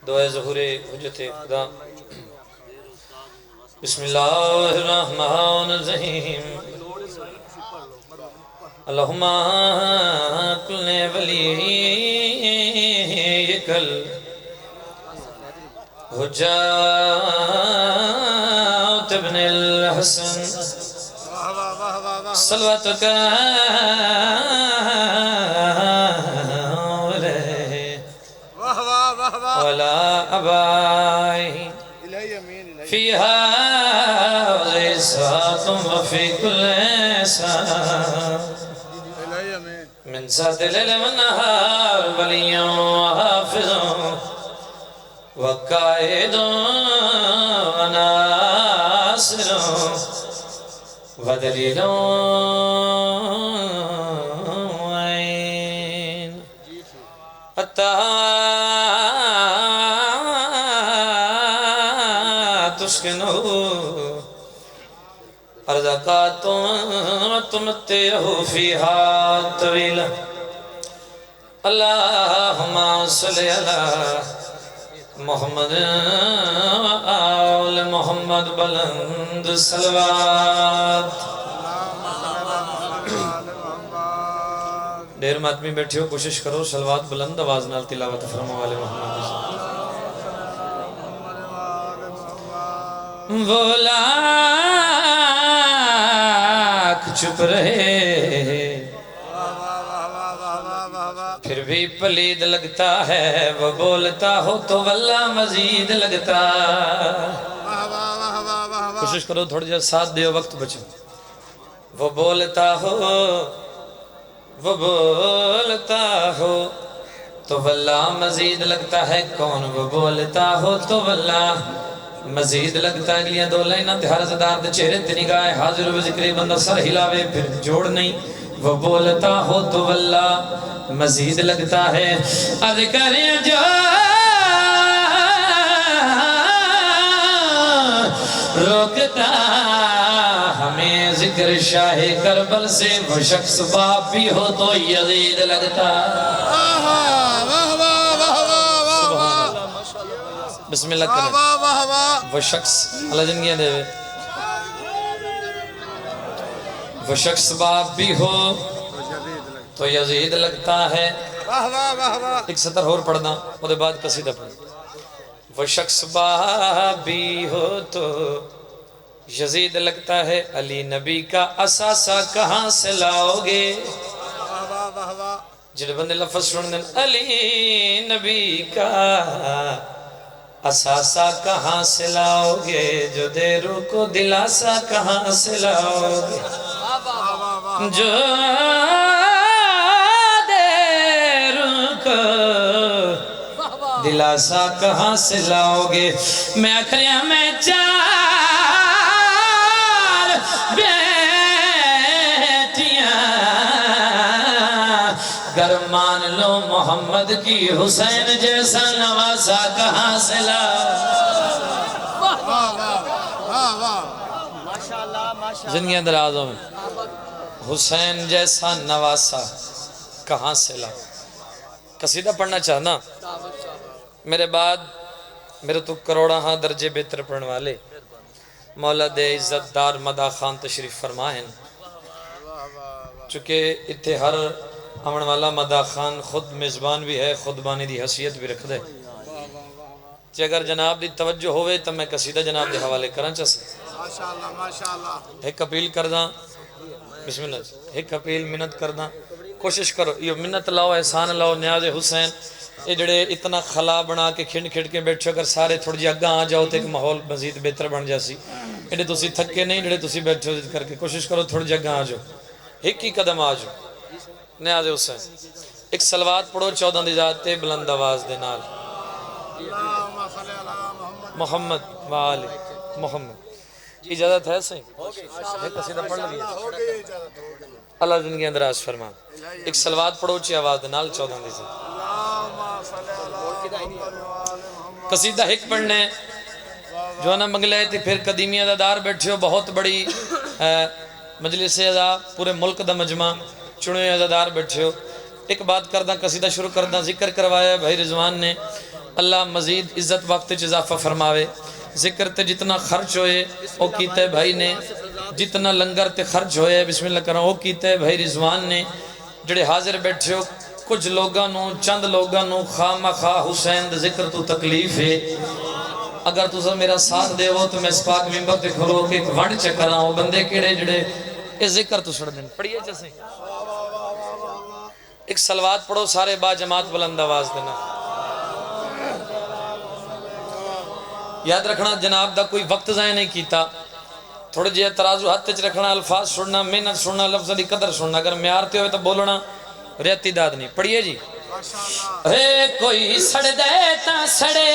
دعائے ظہور حجت خدا بسم اللہ الرحمن الرحیم اللہم کل ولیک الحجات ابن الحسن صلواتک ولا أبائه فيها غيسات وفي كل ساعة من ساعة الليل والنهار ولي وحافظ وقائد وناصر ودليل وعين ارزقات تمتعه فيها طويلا اللهم صل على محمد وآل محمد بلند صلوات دیر ماتمی بیٹھے ہو کوشش کرو صلوات بلند آواز نال تلاوت فرمو والے محمد وہ لاکھ چپ رہے پھر بھی پلید لگتا ہے وہ بولتا ہو تو واللہ مزید لگتا کوشش کرو تھوڑا جا ساتھ دیو وقت بچو وہ بولتا ہو تو واللہ مزید لگتا ہے کون وہ بولتا ہو تو واللہ مزید لگتا ہے اگلیاں دو لائنہ تہارا زدار دے چہرے تے نگاہ حاضر و ذکری بندہ سر ہلاوے پھر جوڑ نہیں وہ بولتا ہو تو واللہ مزید لگتا ہے عرض کریں جو روکتا ہمیں ذکر شاہ کربل سے وہ شخص باپ بھی ہو تو یزید لگتا بسم اللہ کریں وہ شخص اللہ جنگیاں دے وہ شخص باپ بھی ہو تو یزید لگتا ہے ایک سطر اور پڑھنا وہ دے بعد قصیدہ پڑھنا وہ شخص باپ بھی ہو تو یزید لگتا ہے علی نبی کا اساسہ کہاں سے لاؤ گے جن بندے لفظ سن دیں علی نبی کا اساسہ کہاں سے لاؤ گے جو دیرو کو دلاسا کہاں سے لاؤ گے جو دیرو کو دلاسا کہاں سے لاؤ گے میں اکھریاں میں چار بیٹیاں گر مان لو محمد کی حسین جیسا نواسا کہاں سے لاؤ زندگی درازوں میں حسین جیسا نواسا کہاں سے لاؤ قصیدہ پڑھنا چاہنا میرے بعد میرے تو کروڑا ہاں درجے بہتر پڑھنے والے مولا دے عزت دار مدہ خان تشریف فرمائیں چونکہ اتھے ہر امن والا مدہ خان خود میزبان بھی ہے خود بانی دی حیثیت بھی رکھ دے چہ اگر جناب دی توجہ ہوئے تو میں قصیدہ جناب دے حوالے کرنا چاہ سکتا ایک اپیل کرداں بسم اللہ ایک اپیل منت کرداں کوشش کرو یہ منت لاؤ احسان لاؤ نیاز حسین یہ جڑے اتنا خلا بنا کے کھنڈ کھنڈ کے بیٹھو اگر سارے تھوڑی جی اگاں آ جاؤ تو ایک ماحول مزید بہتر بن جاسی جڑے تسی تھکے نہیں جڑے تسی بیٹھو کر کے کوشش کرو تھوڑی جی اگاں آ جاؤ ایک ہی قدم آ جاؤ نیاز حسین ایک صلوات پڑھو 14 دی ذات تے بلند آواز دے نال محمد وآل محمد اجازت ہے صحیح ایک قصیدہ پڑھ لگی اللہ زندگی اندراز فرما ایک صلوات پڑھو چی آواز دے نال 14 دی ذات قصیدہ ایک پڑھنے جو نا منگلے تھی پھر قدیمی ازادار بیٹھے ہو بہت بڑی مجلس ازا پورے ملک دا مجمع چنے ازادار بیٹھے ہو ایک بات کردہ قصیدہ شروع کردہ ذکر کروایا بھائی رضوان نے اللہ مزید عزت وقت اضافہ فرماوے ذکر تے جتنا خرچ ہوئے وہ کیتے بھائی نے جتنا لنگر تے خرچ ہوئے بسم اللہ کریں وہ کیتے بھائی رضوان نے جڑے حاضر بیٹھے ہو کچھ لوگاں چند لوگاں خواہ خواہ حسین ذکر تو تکلیف ہے اگر تُسا میرا ساتھ دے ہو تو میں اس پاک ممبر تے کھلو کہ ایک ونڈ چکر آؤں بندے کیڑے جڑے اس ذکر تو سڑ دیں پڑھئے جیسے ایک سلوات پڑھو سارے با جماعت بلند آواز دینا یاد رکھنا جناب دا کوئی وقت ضائع نہیں کیتا تھوڑے جے ترازو ہاتھ تچ رکھنا الفاظ سننا محنت سننا لفظ دی قدر سننا اگر میارتے ہوئے تو بولنا ریتی داد نہیں پڑھئے جی اے کوئی سڑ دے تا سڑے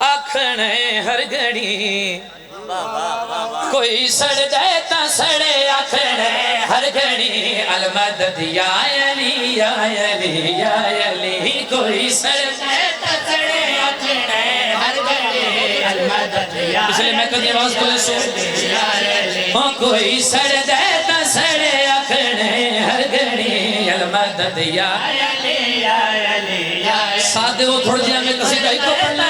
آکھنے ہر گھڑی کوئی سڑ دے تا سڑے آکھنے ہر گھڑی المدد یا علی یا علی یا علی کوئی سڑ دے تا سڑے آکھنے ہر گھڑی المدد یا علی اس لئے میں کدھی آواز بولے سو کوئی سڑ دے تا سڑے آکھنے ہر گھڑی المدد یا علی یا علی یا علی ساتھ وہ تھوڑ جی ہمیں کسی کہیں کو پڑھنا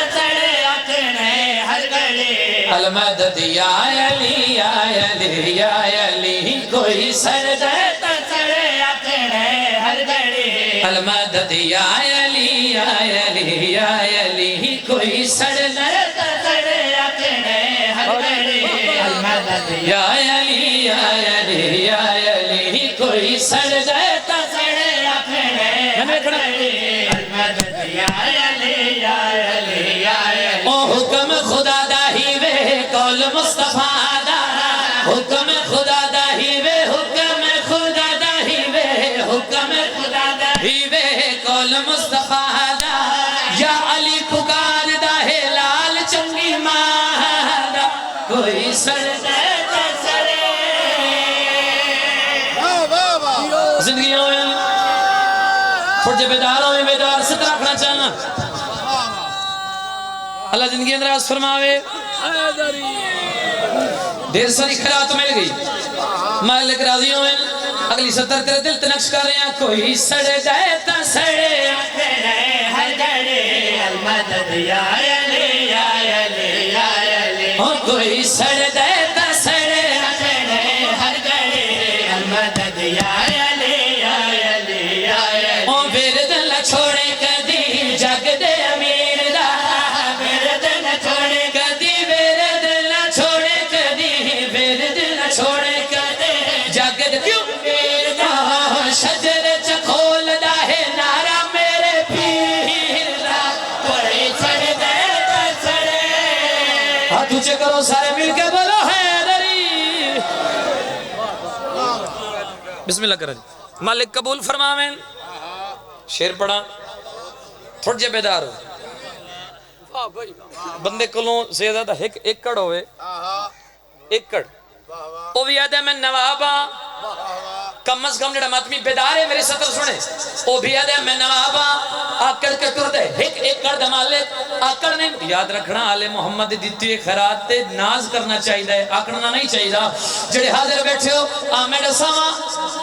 المدد یا علی یا علی یا علی کوئی سر دیتا سڑے اکھنے ہر گھڑی المدد یا علی یا علی یا علی کوئی سر دیتا سڑے اکھنے ہر گھڑی المدد یا علی یا علی یا علی کوئی سر دیتا سڑے اکھنے ہر گھڑی المدد یا علی یا علی یا علی او حکم خدا قول مصطفیٰ دا حکم خدا دا ہی وے حکم خدا دا ہی وے حکم خدا دا ہی وے قول مصطفیٰ دا یا علی پکار دا ہے لال چنگی ماں دا کوئی سڑ دے تا سڑے زندگیوں میں تھوڑ جے بیداروں میں بیدار ست رکھنا چاہنا اللہ زندگی اندراز فرماوے دیر ساری خیرات مل گئی مالک راضیوں میں اگلی سطر تیرے دل تنقش کر رہے ہیں کوئی سڑ دیتا سڑے اکھنے ہر گھڑی المدد یا علی یا علی یا علی کوئی سڑ دیتا سڑے اکھنے ہر گھڑی المدد یا علی یا علی یا علی پھر دل چھوڑے کدی جگ دے امیر دا پھر دل چھوڑے کدی چھوڑے کدے جاگد کیوں شجر چکھول دا ہے نارا میرے پیر دا کوئی سڑ دے تا سڑے ہاتھ اونچے کرو سارے مل کے بولو حیدری بسم اللہ کرو جی مالک قبول فرماویں شیر پڑھا تھوڑ جے بیدار ہو بندے کلوں سے زیادہ ایکڑ ہوئے ایکڑ وہ بھی یاد ہے میں نوابا کم از کم جڑا ماتمی بیدار ہے میرے سطر سنے وہ بھی یاد ہے میں نوابا آکڑ کے کر دے ایک کر دمالک آکڑ نے یاد رکھنا آل محمد دیتی خیرات تے ناز کرنا چاہیے آکڑنا نہیں چاہیے جڑے حاضر بیٹھے ہو آمین اسامہ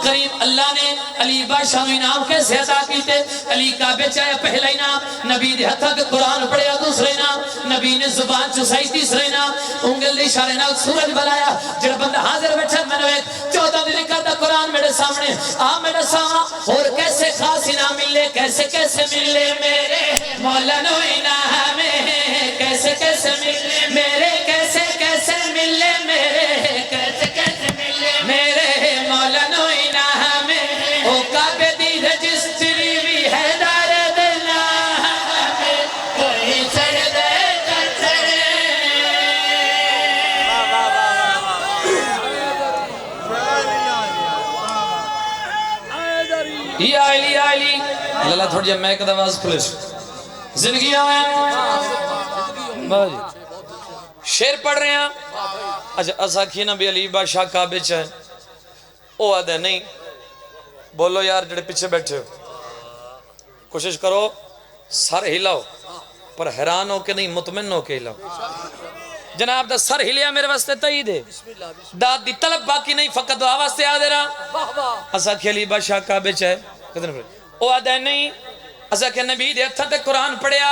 کریم اللہ نے علی بادشاہ نو انعام کیسے عطا کیتے علی کعبے چاہے پہلا انعام نبی دے ہتھا کے قرآن پڑھیا دوسرے انعام نبی نے زبان چسائی تیسرے انعام انگل دے اشارے نال سورج بلایا جڑا بندہ حاضر بیٹھا میں نے 14 دن کرتا قرآن میرے سامنے آمین اسامہ اور کیسے خاص انعام ملے کیسے ملے میرے مولا نو انعام کیسے ملے میرے کیسے ملے میرے کیسے ملے میرے مولا نو انعام او کعبے دی رجسٹری بھی ہے دار دلا کوئی سڑ دے تا سڑے یا علی اللہ تھوڑی جب میں ایک دواز کھلے زندگی آئے شیر پڑھ رہے ہیں اچھا اسا کھی نبی علی بادشاہ کعبے چاہے او آدھے نہیں بولو یار جڑے پیچھے بیٹھے ہو کوشش کرو سر ہلاؤ پر حیران ہو کے نہیں مطمئن ہو کے ہلاؤ جناب دا سر ہلیا میرے واسطے تائید ہے داد دی طلب باقی نہیں فقط دعا واسطے آدھے رہا اسا کھی علی بادشاہ کعبے چاہے او آدھے نہیں اسا کہ نبی دے ہتھاں تے قرآن پڑھیا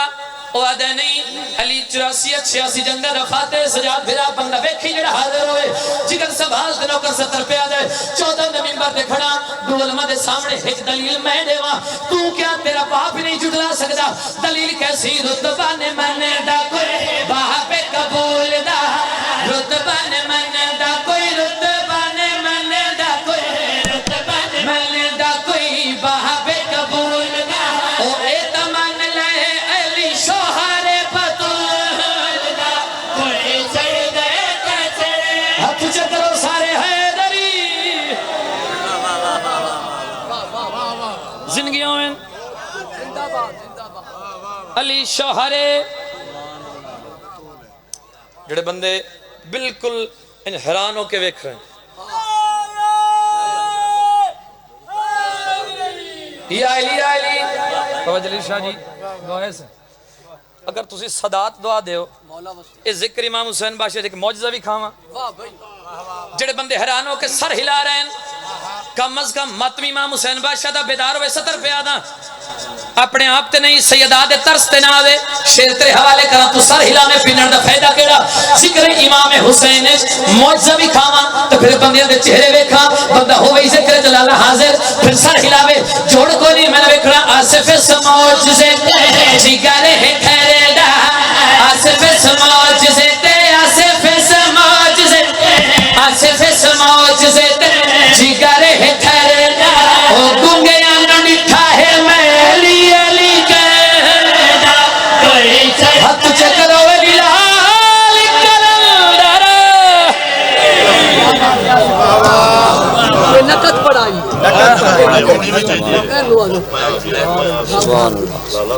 او آدھے نہیں علی 84 86 جنگل رکھاتے سجاد بھرا بندہ ویکھی جڑا حاضر ہوئے جگر سنبھال تے نوکر 70 پہ آ جائے 14 دے منبر تے کھڑا دو علماء دے سامنے ایک دلیل میں دیواں تو کیا تیرا باپ نہیں جھٹلا سکدا دلیل کیسی رتبہ نے مننے دا کوئی باپ قبول دا رتبہ نے مننے دا کوئی رتبہ نے مننے دا کوئی رتبہ نے مننے دا کوئی باپ قبول دا او اے تمن لے علی شوہر بطول دا کوئی چڑھ گئے کیسے ہاتھ چکرو سارے حیدری زندگیوں میں علی شوہر جڑے بندے بالکل حیران ہو کے ویکھ رہے ہیں یا علی فوج علی شاہ جی دعائے سے اگر تسی صدات دعا دیو اس ذکر امام حسین باشد ایک معجزہ بھی کھاواں جڑے بندے حیران ہو کے سر ہلا رہے ہیں کم از کم ماتمی امام حسین باشد دا بیدار ہوئے 70 پہ آدھا اپنے آپ تے نہیں سیدات دے ترس تے نہ آوے شیر تیرے حوالے کرا تو سر ہلانے پینر دا فائدہ کیڑا ذکر امام حسین معجزہ بھی کھاواں تو پھر بندیاں دے چہرے ویکھاں بندہ ہوئی ذکر جلالہ حاضر پھر سر ہلاوے جوڑ کوئی نہیں میں نے ویکھنا آصف اس معجزے تے جگر ہے ٹھہرے دا آصف اس معجزے تے آصف اس معجزے تے آصف اس معجزے تے جگر ہے ٹھہرے دا او گنگے آنگا نٹھا ہے میں علی علی کہنا کوئی ہاتھ چکرو بلال کلندر نقد پڑھائی سبحان اللہ